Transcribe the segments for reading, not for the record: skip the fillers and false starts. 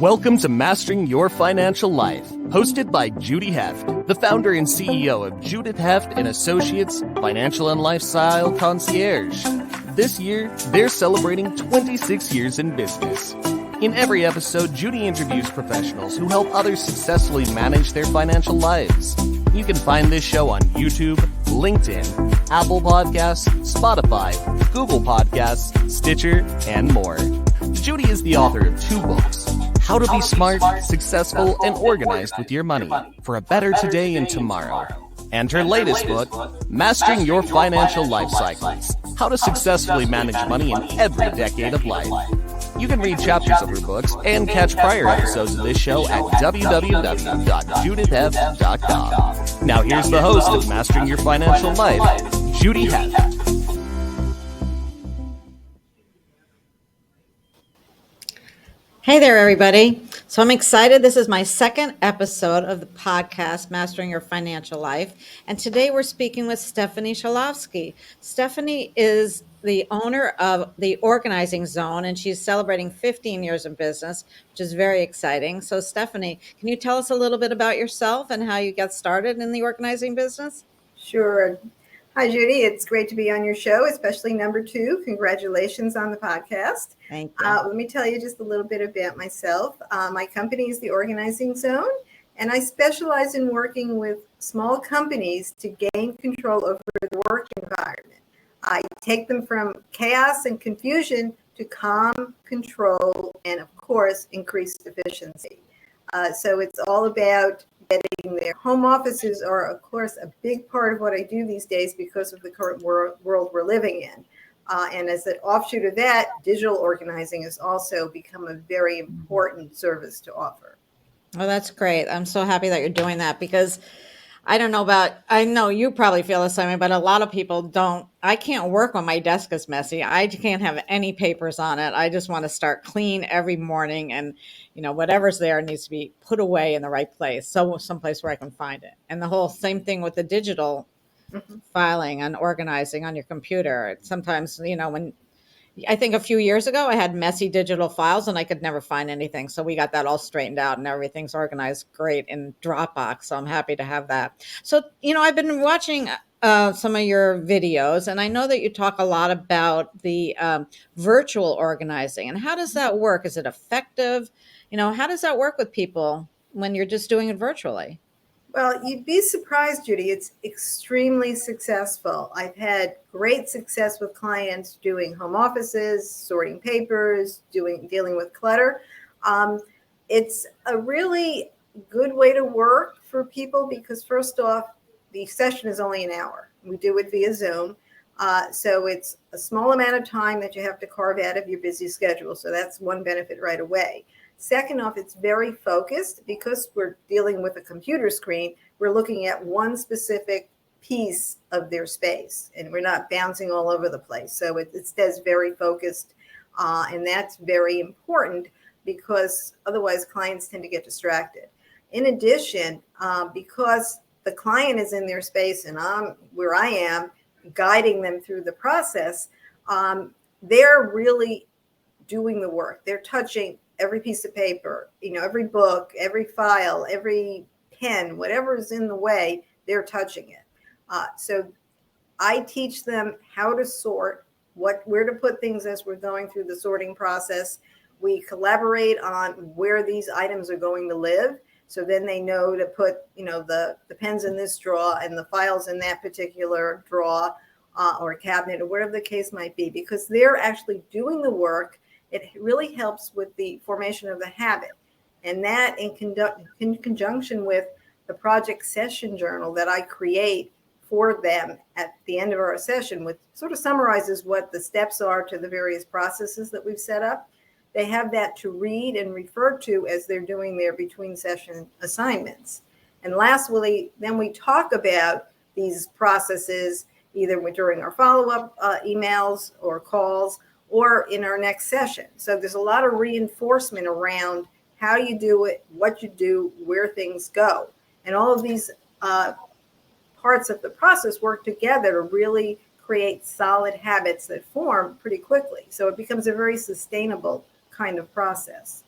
Welcome to Mastering Your Financial Life, hosted by Judy Heft, the founder and CEO of Judith Heft and Associates Financial and Lifestyle Concierge. This year, they're celebrating 26 years in business. In every episode, Judy interviews professionals who help others successfully manage their financial lives. You can find this show on YouTube, LinkedIn, Apple Podcasts, Spotify, Google Podcasts, Stitcher, and more. Judy is the author of 2 books, How to Be Smart, Successful, and Organized with Your Money for a Better Today and Tomorrow, and her latest book, Mastering Your Financial Life Cycles, How to Successfully Manage Money in Every Decade of Life. You can read chapters of her books and catch prior episodes of this show at www.judithheft.com. Now here's the host of Mastering Your Financial Life, Judy Heft. Hey there, everybody. So I'm excited. This is my second episode of the podcast, Mastering Your Financial Life. And today we're speaking with Stephanie Shalofsky. Stephanie is the owner of the Organizing Zone, and she's celebrating 15 years in business, which is very exciting. So Stephanie, can you tell us a little bit about yourself and how you got started in the organizing business? Sure. Hi, Judy. It's great to be on your show, especially number 2. Congratulations on the podcast. Thank you. Let me tell you just a little bit about myself. My company is the Organizing Zone, and I specialize in working with small companies to gain control over the work environment. I take them from chaos and confusion to calm, control, and of course, increased efficiency. So it's all about getting there. Home offices are, of course, a big part of what I do these days because of the current world we're living in. And as an offshoot of that, digital organizing has also become a very important service to offer. Oh, that's great. I'm so happy that you're doing that because I know you probably feel the same way, but a lot of people don't. I can't work when my desk is messy. I can't have any papers on it. I just want to start clean every morning, and whatever's there needs to be put away in the right place. So someplace where I can find it. And the whole same thing with the digital filing and organizing on your computer. Sometimes, when I think a few years ago, I had messy digital files and I could never find anything. So we got that all straightened out and everything's organized great in Dropbox. So I'm happy to have that. So, I've been watching some of your videos, and I know that you talk a lot about the virtual organizing. And how does that work? Is it effective? How does that work with people when you're just doing it virtually? Well, you'd be surprised, Judy. It's extremely successful. I've had great success with clients doing home offices, sorting papers, dealing with clutter. It's a really good way to work for people because, first off, the session is only an hour. We do it via Zoom. So it's a small amount of time that you have to carve out of your busy schedule. So that's one benefit right away. Second off, it's very focused because we're dealing with a computer screen. We're looking at one specific piece of their space and we're not bouncing all over the place. So it stays very focused. And that's very important because otherwise clients tend to get distracted. In addition, because the client is in their space and I'm where I am guiding them through the process, they're really doing the work. They're touching every piece of paper, every book, every file, every pen, whatever is in the way, they're touching it. So I teach them how to sort, where to put things as we're going through the sorting process. We collaborate on where these items are going to live. So then they know to put, the pens in this drawer and the files in that particular drawer or cabinet or whatever the case might be, because they're actually doing the work. It really helps with the formation of the habit. And that in conjunction with the project session journal that I create for them at the end of our session, which sort of summarizes what the steps are to the various processes that we've set up. They have that to read and refer to as they're doing their between session assignments. And lastly, then we talk about these processes either during our follow-up emails or calls or in our next session. So there's a lot of reinforcement around how you do it, what you do, where things go. And all of these parts of the process work together to really create solid habits that form pretty quickly. So it becomes a very sustainable kind of process.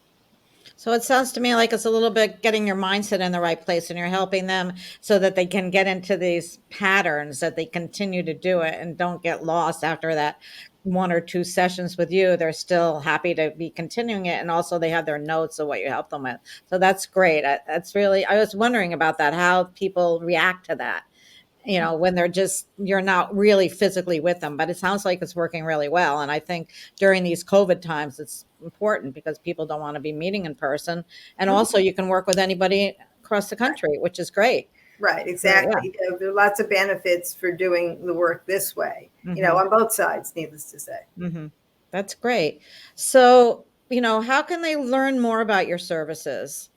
So it sounds to me like it's a little bit getting your mindset in the right place and you're helping them so that they can get into these patterns, that they continue to do it and don't get lost after that one or two sessions with you. They're still happy to be continuing it. And also they have their notes of what you help them with. So that's great. That's really, I was wondering about that, how people react to that, when they're just, you're not really physically with them, but it sounds like it's working really well. And I think during these COVID times, it's important because people don't want to be meeting in person. And also you can work with anybody across the country, which is great. Right, So, yeah. exactly. There are lots of benefits for doing the work this way, on both sides, needless to say. Mm-hmm. That's great. So, how can they learn more about your services?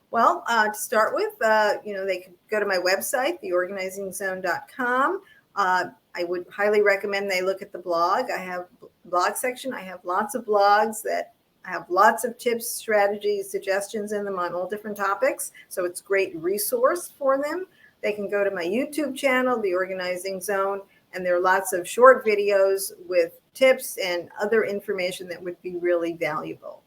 Well, to start with, they could go to my website, theorganizingzone.com. I would highly recommend they look at the blog. I have a blog section. I have lots of blogs that have lots of tips, strategies, suggestions in them on all different topics. So it's a great resource for them. They can go to my YouTube channel, The Organizing Zone, and there are lots of short videos with tips and other information that would be really valuable.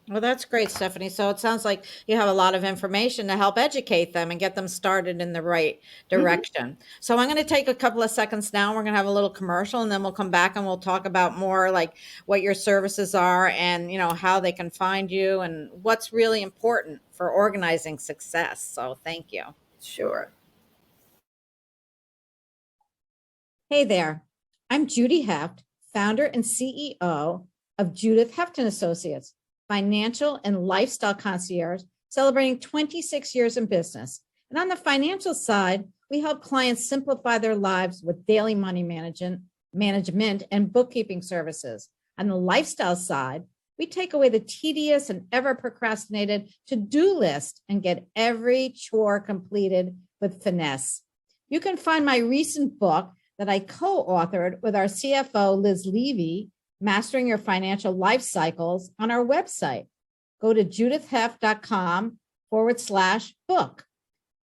Well, that's great, Stephanie. So it sounds like you have a lot of information to help educate them and get them started in the right direction. So I'm going to take a couple of seconds now. We're going to have a little commercial and then we'll come back and we'll talk about more like what your services are and, how they can find you and what's really important for organizing success. So thank you. Sure. Hey there. I'm Judy Heft, founder and CEO of Judith Heft and Associates, financial and lifestyle concierge, celebrating 26 years in business. And on the financial side, we help clients simplify their lives with daily money management and bookkeeping services. On the lifestyle side, we take away the tedious and ever procrastinated to-do list and get every chore completed with finesse. You can find my recent book that I co-authored with our CFO, Liz Levy, Mastering Your Financial Life Cycles, on our website. Go to judithheft.com/book.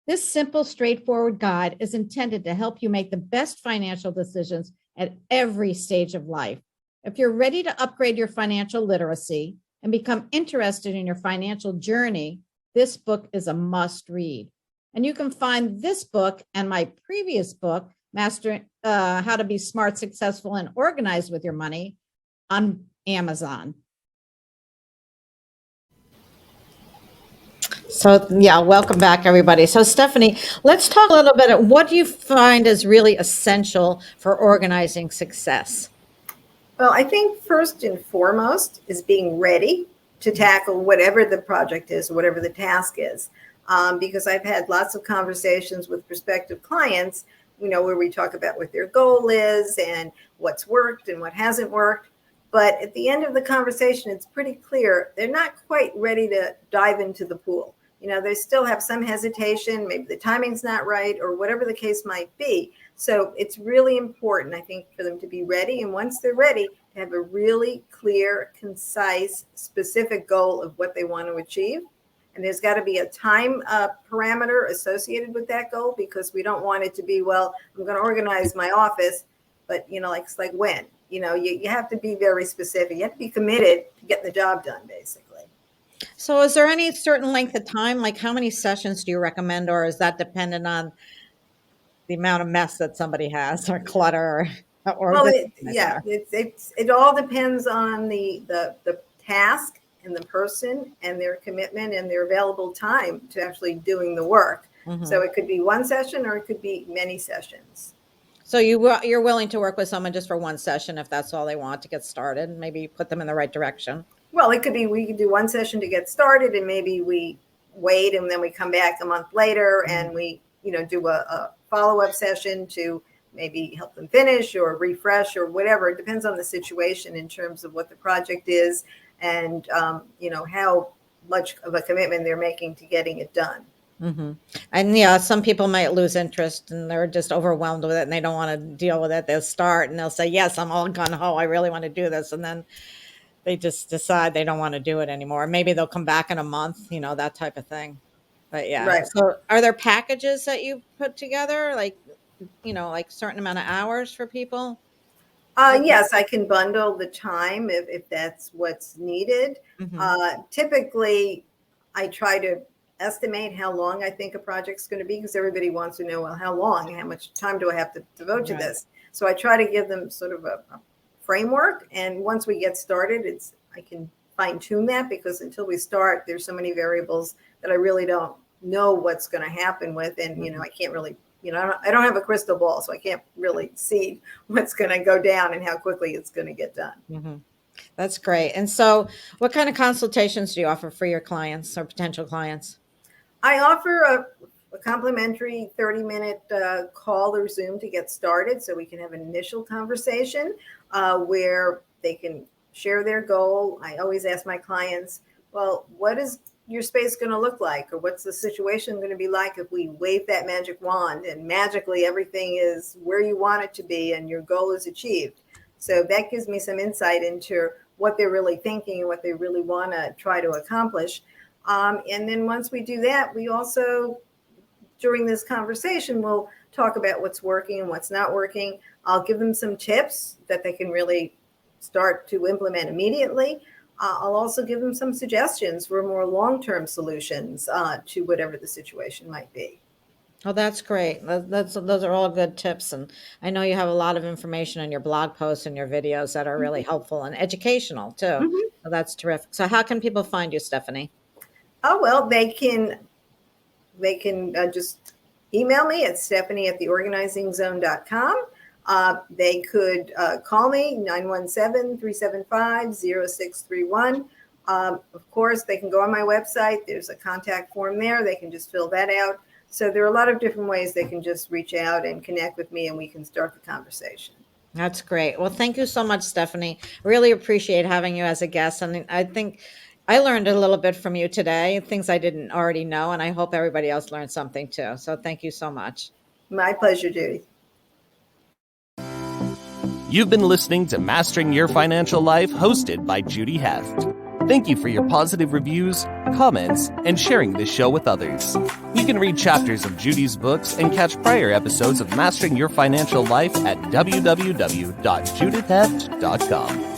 This simple, straightforward guide is intended to help you make the best financial decisions at every stage of life. If you're ready to upgrade your financial literacy and become interested in your financial journey, this book is a must read. And you can find this book and my previous book, Mastering How to Be Smart, Successful, and Organized with Your Money, on Amazon. So yeah, welcome back, everybody. So Stephanie, let's talk a little bit. What do you find is really essential for organizing success? Well, I think first and foremost is being ready to tackle whatever the project is, whatever the task is. Because I've had lots of conversations with prospective clients, where we talk about what their goal is and what's worked and what hasn't worked. But at the end of the conversation, it's pretty clear they're not quite ready to dive into the pool. They still have some hesitation, maybe the timing's not right or whatever the case might be. So it's really important, I think, for them to be ready. And once they're ready, to have a really clear, concise, specific goal of what they want to achieve. And there's got to be a time parameter associated with that goal, because we don't want it to be, well, I'm going to organize my office, but, it's like when? You have to be very specific. You have to be committed to getting the job done, basically. So is there any certain length of time? Like how many sessions do you recommend, or is that dependent on the amount of mess that somebody has or clutter? It all depends on the task and the person and their commitment and their available time to actually doing the work. Mm-hmm. So it could be one session or it could be many sessions. So you're willing to work with someone just for one session if that's all they want to get started, and maybe put them in the right direction? Well, it could be we could do one session to get started, and maybe we wait and then we come back a month later and we do a follow-up session to maybe help them finish or refresh or whatever. It depends on the situation in terms of what the project is and how much of a commitment they're making to getting it done. Mm-hmm. And some people might lose interest and they're just overwhelmed with it and they don't want to deal with it. They'll start and they'll say, yes, I'm all gung-ho, I really want to do this. And then they just decide they don't want to do it anymore. Maybe they'll come back in a month, that type of thing. But yeah. Right. So are there packages that you put together, like certain amount of hours for people? Yes, I can bundle the time if that's what's needed. Typically, I try to estimate how long I think a project's going to be, because everybody wants to know, well, how long, how much time do I have to devote to this? So I try to give them sort of a framework. And once we get started, I can fine tune that, because until we start, there's so many variables that I really don't know what's going to happen with. And, I can't really, I don't have a crystal ball, so I can't really see what's going to go down and how quickly it's going to get done. That's great. And so what kind of consultations do you offer for your clients or potential clients? I offer a complimentary 30-minute call or Zoom to get started, so we can have an initial conversation where they can share their goal. I always ask my clients, well, what is your space going to look like? Or what's the situation going to be like if we wave that magic wand and magically everything is where you want it to be and your goal is achieved? So that gives me some insight into what they're really thinking and what they really want to try to accomplish. And then once we do that, we also, during this conversation, we'll talk about what's working and what's not working. I'll give them some tips that they can really start to implement immediately. I'll also give them some suggestions for more long-term solutions to whatever the situation might be. Oh, that's great. Those are all good tips. And I know you have a lot of information on your blog posts and your videos that are really helpful and educational too. So that's terrific. So how can people find you, Stephanie? Oh, well, they can just email me at stephanie@theorganizingzone.com. They could call me 917-375-0631. Of course, they can go on my website. There's a contact form there. They can just fill that out. So there are a lot of different ways they can just reach out and connect with me, and we can start the conversation. That's great. Well, thank you so much, Stephanie. Really appreciate having you as a guest. And I think I learned a little bit from you today, things I didn't already know, and I hope everybody else learned something too. So thank you so much. My pleasure, Judy. You've been listening to Mastering Your Financial Life, hosted by Judy Heft. Thank you for your positive reviews, comments, and sharing this show with others. You can read chapters of Judy's books and catch prior episodes of Mastering Your Financial Life at www.judithheft.com.